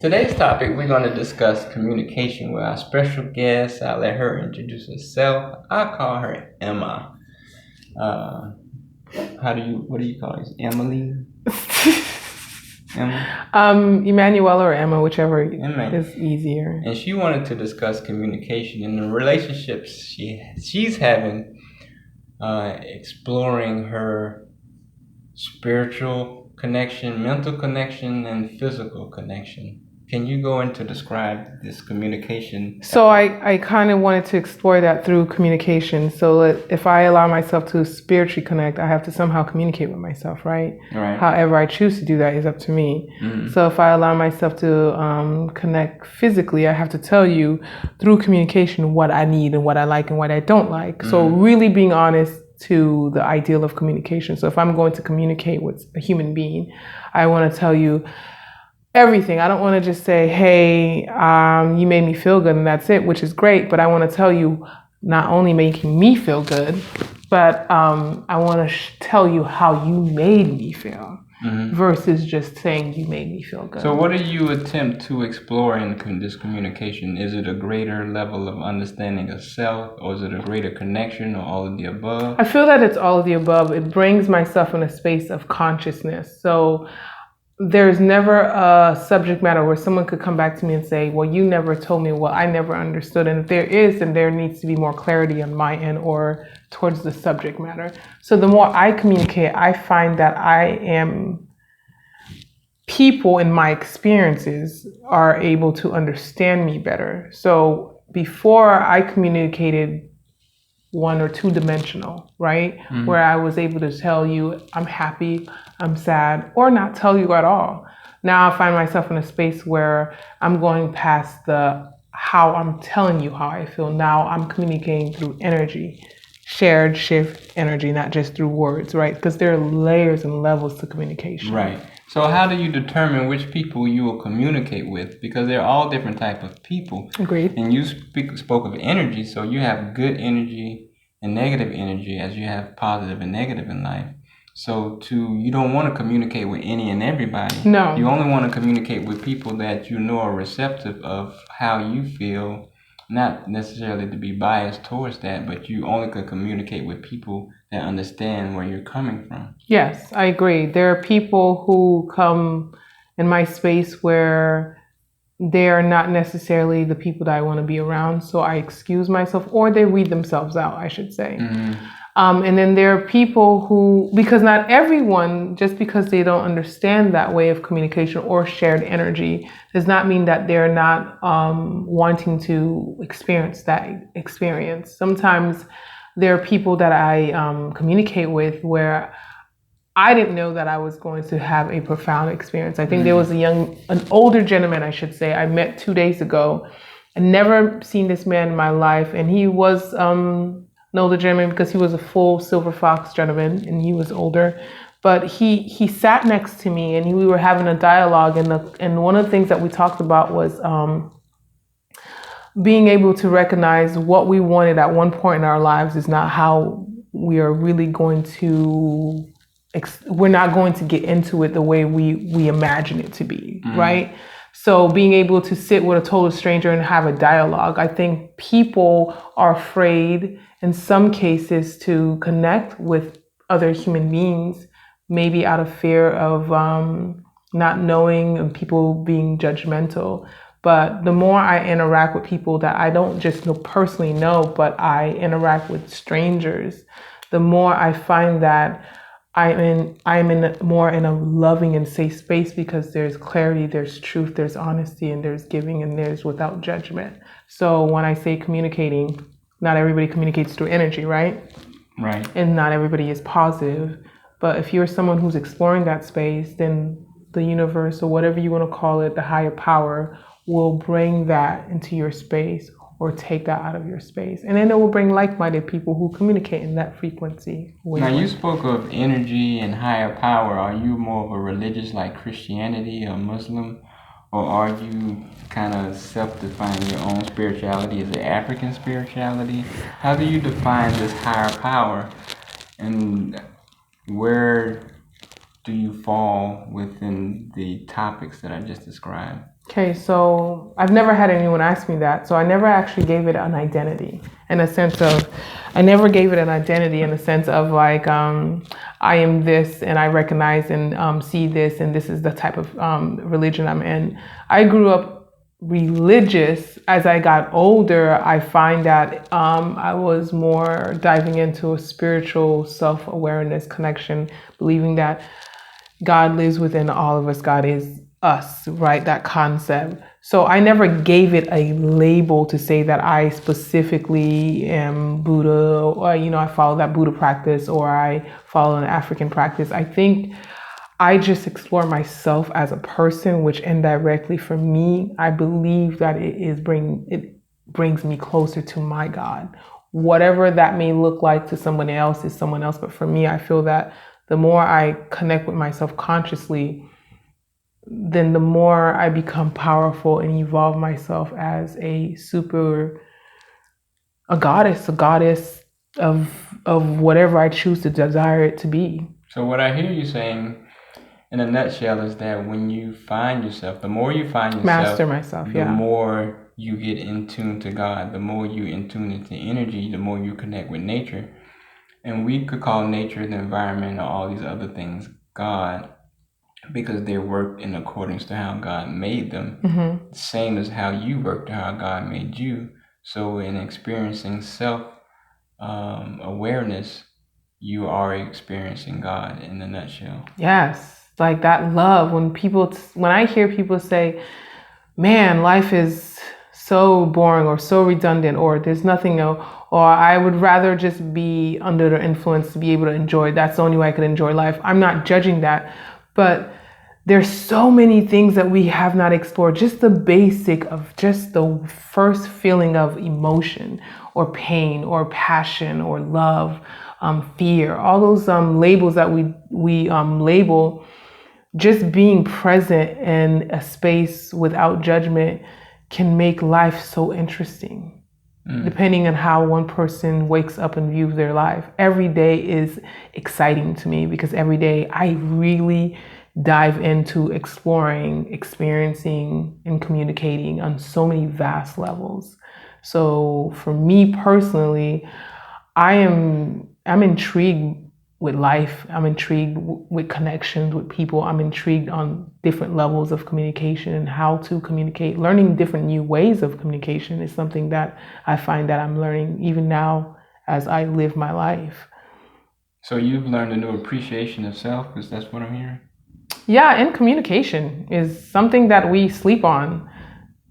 Today's topic, we're going to discuss communication with our special guest. I'll let her introduce herself. I'll call her Emma. Uh, what do you call it? Emily? Emma? Emanuela or Emma, whichever Emma. is easier. And she wanted to discuss communication and the relationships she's having, exploring her spiritual connection, mental connection, and physical connection. Can you go into describe this communication? So I kind of wanted to explore that through communication. So if I allow myself to spiritually connect, I have to somehow communicate with myself, right? Right. However I choose to do that is up to me. Mm-hmm. So if I allow myself to connect physically, I have to tell you through communication what I need and what I like and what I don't like. Mm-hmm. So really being honest to the ideal of communication. So if I'm going to communicate with a human being, I want to tell you everything. I don't want to just say, hey, you made me feel good and that's it, which is great. But I want to tell you not only making me feel good, but I want to tell you how you made me feel. Mm-hmm. Versus just saying you made me feel good. So what do you attempt to explore in this communication? Is it a greater level of understanding of self, or is it a greater connection, or all of the above? I feel that it's all of the above. It brings myself in a space of consciousness. So there's never a subject matter where someone could come back to me and say, well, you never told me, well, I never understood. And if there is, then there needs to be more clarity on my end or towards the subject matter. So the more I communicate, I find that people in my experiences are able to understand me better. So before I communicated one or two dimensional, right? Mm-hmm. Where I was able to tell you I'm happy, I'm sad, or not tell you at all. Now I find myself in a space where I'm going past the how I'm telling you how I feel. Now I'm communicating through energy, shared shift energy, not just through words, right? Because there are layers and levels to communication. Right. So how do you determine which people you will communicate with? Because they're all different type of people. Agreed. And you spoke of energy, so you have good energy and negative energy, as you have positive and negative in life. So you don't want to communicate with any and everybody. No. You only want to communicate with people that you know are receptive of how you feel, not necessarily to be biased towards that, but you only can communicate with people that understand where you're coming from. Yes, I agree. There are people who come in my space where they are not necessarily the people that I want to be around, so I excuse myself, or they weed themselves out, I should say. Mm-hmm. And then there are people who, because not everyone, just because they don't understand that way of communication or shared energy, does not mean that they're not wanting to experience that experience. Sometimes there are people that I communicate with where I didn't know that I was going to have a profound experience. I think there was an older gentleman, I should say, I met 2 days ago. I'd never seen this man in my life, and he was an older gentleman because he was a full silver fox gentleman, and he was older. But he sat next to me, and we were having a dialogue, and one of the things that we talked about was being able to recognize what we wanted at one point in our lives is not how we are really going to. We're not going to get into it the way we imagine it to be, right? So being able to sit with a total stranger and have a dialogue, I think people are afraid in some cases to connect with other human beings, maybe out of fear of not knowing and people being judgmental. But the more I interact with people that I don't just personally know, but I interact with strangers, the more I find that I'm more in a loving and safe space because there's clarity, there's truth, there's honesty, and there's giving, and there's without judgment. So when I say communicating, not everybody communicates through energy, right? Right. And not everybody is positive. But if you're someone who's exploring that space, then the universe, or whatever you want to call it, the higher power, will bring that into your space or take that out of your space. And then it will bring like-minded people who communicate in that frequency. Now, you spoke of energy and higher power. Are you more of a religious like Christianity or Muslim? Or are you kind of self-defining your own spirituality? Is it African spirituality? How do you define this higher power? And where do you fall within the topics that I just described? Okay, so I've never had anyone ask me that. So I never actually gave it an identity in a sense of, I never gave it an identity in the sense of like, I am this and I recognize and see this and this is the type of religion I'm in. I grew up religious. As I got older, I find that I was more diving into a spiritual self-awareness connection, believing that God lives within all of us. God is us, right? That concept. So I never gave it a label to say that I specifically am Buddha or, I follow that Buddha practice or I follow an African practice. I think I just explore myself as a person, which indirectly for me, I believe that it brings me closer to my God. Whatever that may look like to someone else is someone else. But for me, I feel that the more I connect with myself consciously, then the more I become powerful and evolve myself as a goddess of whatever I choose to desire it to be. So what I hear you saying in a nutshell is that when you find yourself, the more you find yourself, Master myself, the yeah. more you get in tune to God, the more you in tune into energy, the more you connect with nature. And we could call nature, the environment, or all these other things God, because they worked in accordance to how God made them, same as how you worked to how God made you. So in experiencing self awareness, you are experiencing God in a nutshell. Yes, like that love. When I hear people say, "Man, life is so boring or so redundant," or "There's nothing," or "I would rather just be under the influence to be able to enjoy it. That's the only way I could enjoy life." I'm not judging that, but there's so many things that we have not explored. Just the basic of just the first feeling of emotion or pain or passion or love, fear, all those labels that we label. Just being present in a space without judgment can make life so interesting. Depending on how one person wakes up and views their life. Every day is exciting to me because every day I really dive into exploring, experiencing, and communicating on so many vast levels. So for me personally, I'm intrigued with life. I'm intrigued with connections with people. I'm intrigued on different levels of communication and how to communicate. Learning different new ways of communication is something that I find that I'm learning even now as I live my life. So you've learned a new appreciation of self, because that's what I'm hearing? Yeah, and communication is something that we sleep on.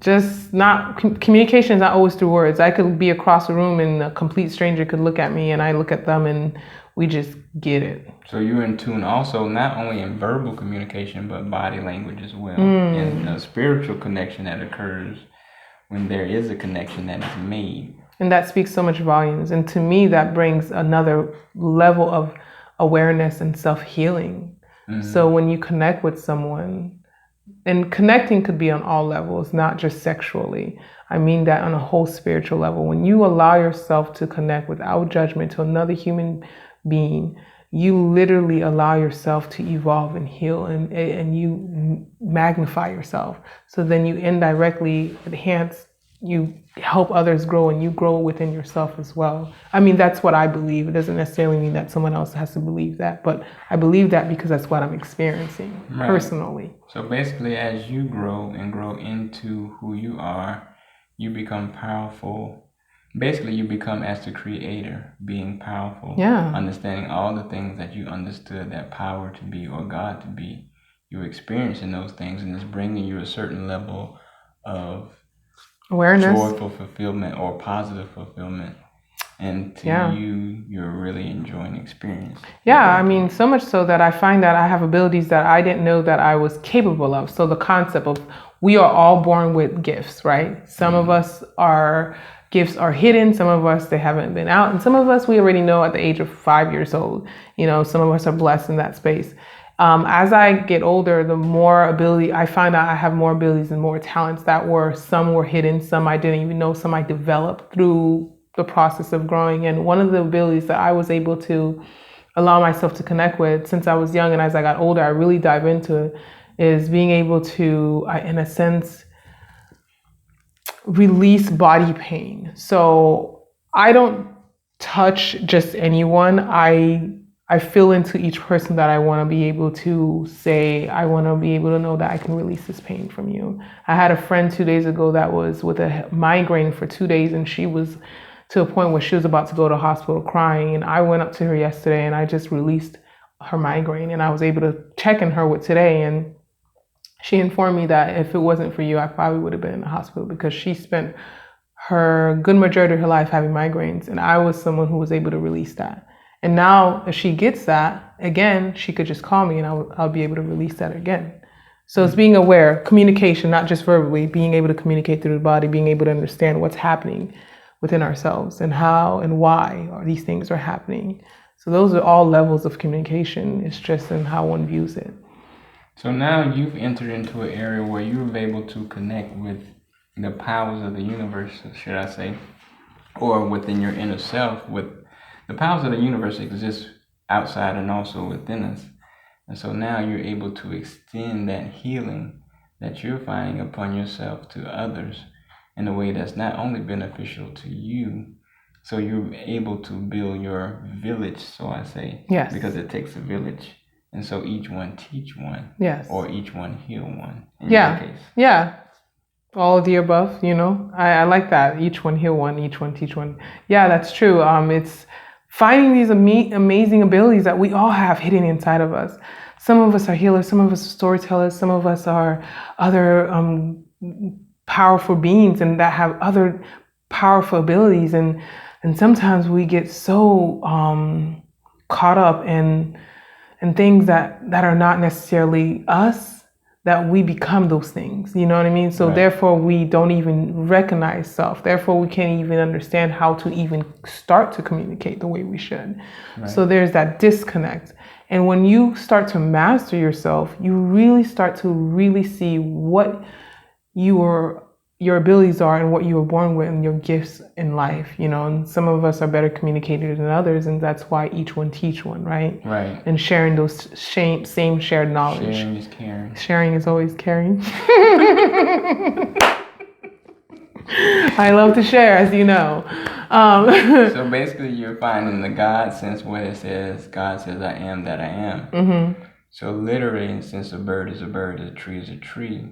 Just not communication is not always through words. I could be across the room and a complete stranger could look at me and I look at them and we just get it. So you're in tune also not only in verbal communication but body language as well, and a spiritual connection that occurs when there is a connection that is made. And that speaks so much volumes. And to me, that brings another level of awareness and self-healing. So when you connect with someone, and connecting could be on all levels, not just sexually. I mean that on a whole spiritual level. When you allow yourself to connect without judgment to another human being, you literally allow yourself to evolve and heal, and you magnify yourself. So then you indirectly enhance, you help others grow, and you grow within yourself as well. I mean, that's what I believe. It doesn't necessarily mean that someone else has to believe that, but I believe that because that's what I'm experiencing personally. So basically, as you grow and grow into who you are, you become powerful. Basically, you become as the creator, being powerful, understanding all the things that you understood that power to be or God to be. You're experiencing those things, and it's bringing you a certain level of awareness, joyful fulfillment or positive fulfillment. And to you, you're really enjoying the experience. Yeah, I mean, so much so that I find that I have abilities that I didn't know that I was capable of. So the concept of we are all born with gifts, right? Some of us, our gifts are hidden. Some of us, they haven't been out. And some of us, we already know at the age of 5 years old. Some of us are blessed in that space. As I get older, the more ability, I find out I have more abilities and more talents some were hidden, some I didn't even know, some I developed through the process of growing. And one of the abilities that I was able to allow myself to connect with since I was young and as I got older, I really dive into is being able to, in a sense, release body pain. So I don't touch just anyone. I feel into each person that I want to be able to say, I want to be able to know that I can release this pain from you. I had a friend 2 days ago that was with a migraine for 2 days, and she was to a point where she was about to go to the hospital crying. And I went up to her yesterday and I just released her migraine, and I was able to check in her with today, and she informed me that if it wasn't for you, I probably would have been in the hospital, because she spent her good majority of her life having migraines, and I was someone who was able to release that. And now if she gets that again, she could just call me and I'll be able to release that again. So it's being aware, communication, not just verbally, being able to communicate through the body, being able to understand what's happening within ourselves and how and why these things are happening. So those are all levels of communication. It's just in how one views it. So now you've entered into an area where you're able to connect with the powers of the universe, should I say, or within your inner self. With the powers of the universe exist outside and also within us. And so now you're able to extend that healing that you're finding upon yourself to others in a way that's not only beneficial to you, so you're able to build your village, so I say. Yes. Because it takes a village. And so each one teach one. Yes. Or each one heal one, in your case. Yeah. All of the above, I like that. Each one heal one, each one teach one. Yeah, that's true. It's finding these amazing abilities that we all have hidden inside of us. Some of us are healers, some of us are storytellers, some of us are other powerful beings and that have other powerful abilities. And sometimes we get so caught up in things that are not necessarily us, that we become those things. You know what I mean? So Therefore we don't even recognize self. Therefore we can't even understand how to even start to communicate the way we should. Right. So there's that disconnect. And when you start to master yourself, you really start to really see what your abilities are and what you were born with and your gifts in life, and some of us are better communicators than others, and that's why each one teach one, right? Right. And sharing those same shared knowledge. Sharing is caring. Sharing is always caring. I love to share, as you know. So basically you're finding the God sense where it says, God says, I am that I am. Mm-hmm. So literally, since a bird is a bird, a tree is a tree,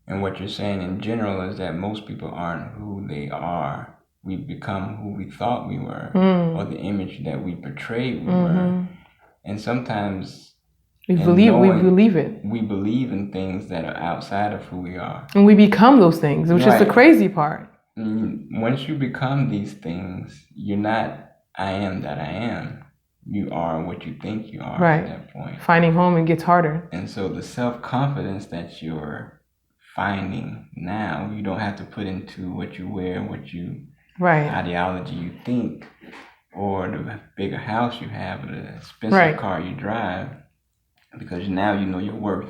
and what you're saying in general is that most people aren't who they are. We become who we thought we were, or the image that we portrayed we were. And sometimes we believe it. We believe in things that are outside of who we are. And we become those things, which is the crazy part. Once you become these things, you're not I am that I am. You are what you think you are at that point. Finding home, it gets harder. And so the self-confidence that you're finding now, you don't have to put into what you wear, what you ideology you think, or the bigger house you have, or the expensive car you drive, because now you know your worth.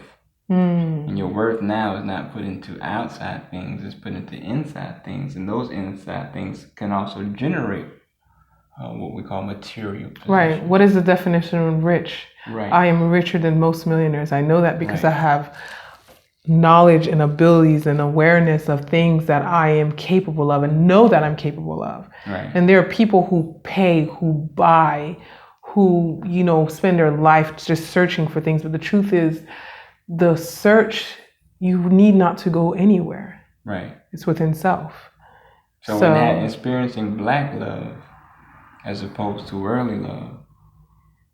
And your worth now is not put into outside things, it's put into inside things, and those inside things can also generate what we call material possessions. Right. What is the definition of rich? Right. I am richer than most millionaires. I know that because I have knowledge and abilities and awareness of things that I am capable of and know that I'm capable of. Right. And there are people who pay, who buy, who, spend their life just searching for things. But the truth is, the search, you need not to go anywhere. Right. It's within self. So in that, experiencing black love as opposed to worldly love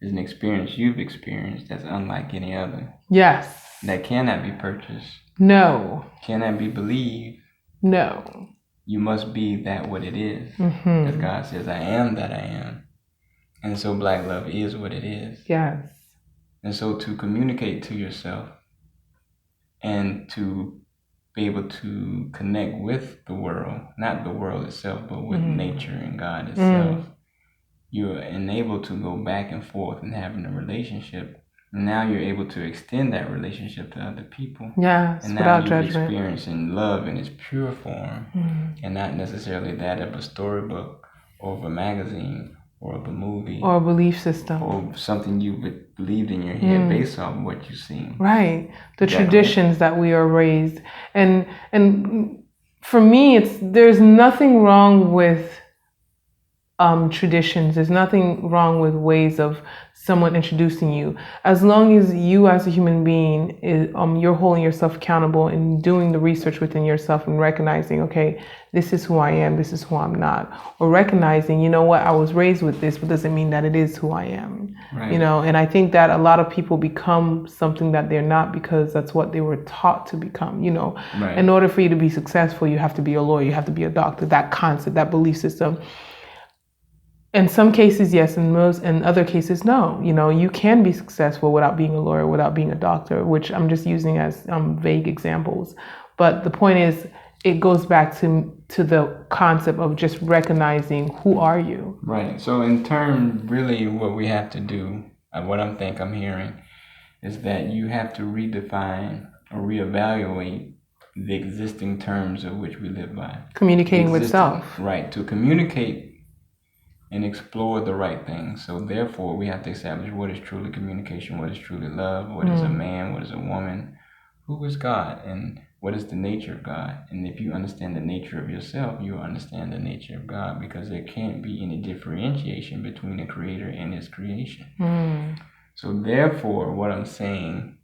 is an experience you've experienced that's unlike any other. Yes. That cannot be purchased. No. Cannot be believed. No. You must be that what it is. As God says, I am that I am. And so black love is what it is. Yes. And so to communicate to yourself and to be able to connect with the world, not the world itself, but with nature and God itself, you're enabled to go back and forth and having a relationship. And now you're able to extend that relationship to other people. Yes, and now without you're judgment. Experiencing love in its pure form, and not necessarily that of a storybook or of a magazine or of a movie or a belief system, or something you believed in your head based on what you've seen. Right. The Is that traditions that we are raised. And for me, there's nothing wrong with traditions. There's nothing wrong with ways of someone introducing you, as long as you, as a human being, you're holding yourself accountable and doing the research within yourself and recognizing, okay, this is who I am, this is who I'm not, or recognizing, you know what, I was raised with this, but doesn't mean that it is who I am. Right. You know, and I think that a lot of people become something that they're not because that's what they were taught to become. You know, Right. In order for you to be successful, you have to be a lawyer, you have to be a doctor. That concept, that belief system. In some cases, yes. In other cases, no. You know, you can be successful without being a lawyer, without being a doctor, which I'm just using as vague examples. But the point is, it goes back to the concept of just recognizing who are you. Right. So in turn, really what we have to do, what I'm hearing, is that you have to redefine or reevaluate the existing terms of which we live by. Communicating with self. Right. To communicate and explore the right things. So therefore, we have to establish what is truly communication, what is truly love, what is a man, what is a woman, who is God, and what is the nature of God. And if you understand the nature of yourself, you understand the nature of God, because there can't be any differentiation between the creator and his creation. So therefore, what I'm saying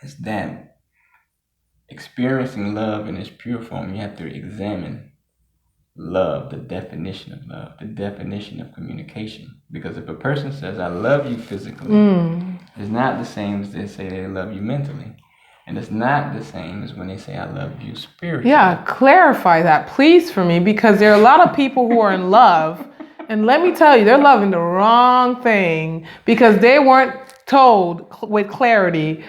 is that experiencing love in its pure form, you have to examine love, the definition of love, the definition of communication. Because if a person says, I love you physically, it's not the same as they say they love you mentally. And it's not the same as when they say, I love you spiritually. Yeah, clarify that, please, for me, because there are a lot of people who are in love. And let me tell you, they're loving the wrong thing because they weren't told with clarity,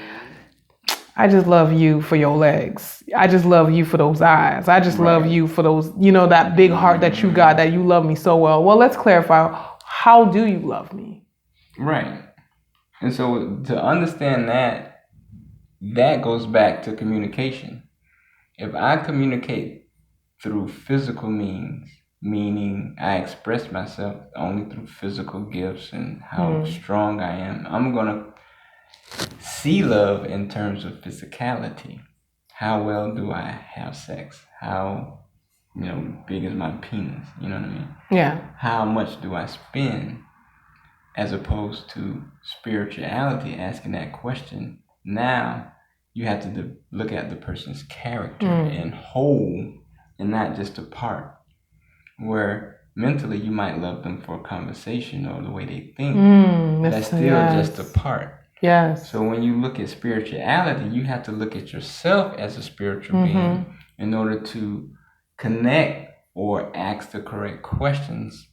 I just love you for your legs. I just love you for those eyes. I just love you for those, you know, that big heart that you got, that you love me so well. Well, let's clarify. How do you love me? Right. And so to understand that goes back to communication. If I communicate through physical means, meaning I express myself only through physical gifts and how strong I am, I'm going to see love in terms of physicality. How well do I have sex? How, big is my penis? You know what I mean? Yeah. How much do I spend? As opposed to spirituality, asking that question. Now you have to look at the person's character in whole and not just a part. Where mentally you might love them for a conversation or the way they think. That's still just a part. Yes. So when you look at spirituality, you have to look at yourself as a spiritual being in order to connect or ask the correct questions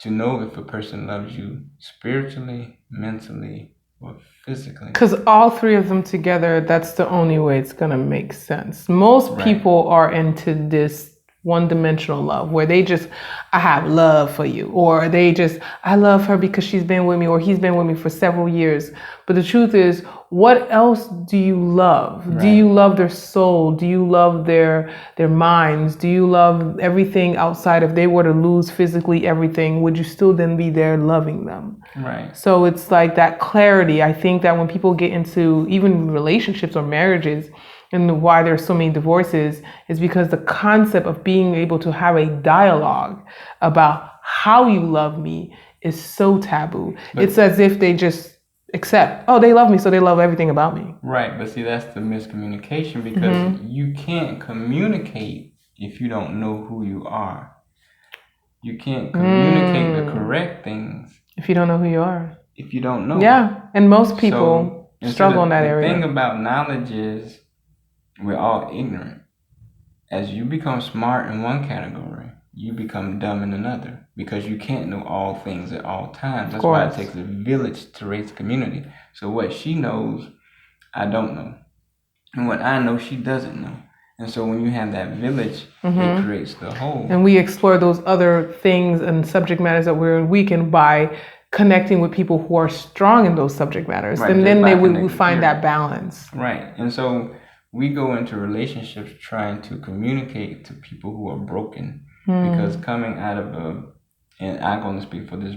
to know if a person loves you spiritually, mentally, or physically. Because all three of them together, that's the only way it's going to make sense. Most people are into this one-dimensional love where they just, I have love for you, or I love her because she's been with me or he's been with me for several years. But the truth is, what else do you love? Right. Do you love their soul? Do you love their minds? Do you love everything outside? If they were to lose physically everything, would you still then be there loving them? Right. So it's like that clarity. I think that when people get into even relationships or marriages, and why there's so many divorces is because the concept of being able to have a dialogue about how you love me is so taboo. But it's as if they just accept, oh, they love me, so they love everything about me. Right, but see, that's the miscommunication, because you can't communicate if you don't know who you are. You can't communicate the correct things if you don't know who you are. If you don't know. Yeah, and most people struggle in that area. The thing about knowledge is we're all ignorant. As you become smart in one category, you become dumb in another, because you can't know all things at all times. That's why it takes a village to raise a community. So what she knows, I don't know. And what I know, she doesn't know. And so when you have that village, it creates the whole. And we explore those other things and subject matters that we're weakened by connecting with people who are strong in those subject matters. Right, and then we find that balance. Right. And so we go into relationships trying to communicate to people who are broken, because coming out of and I'm going to speak for this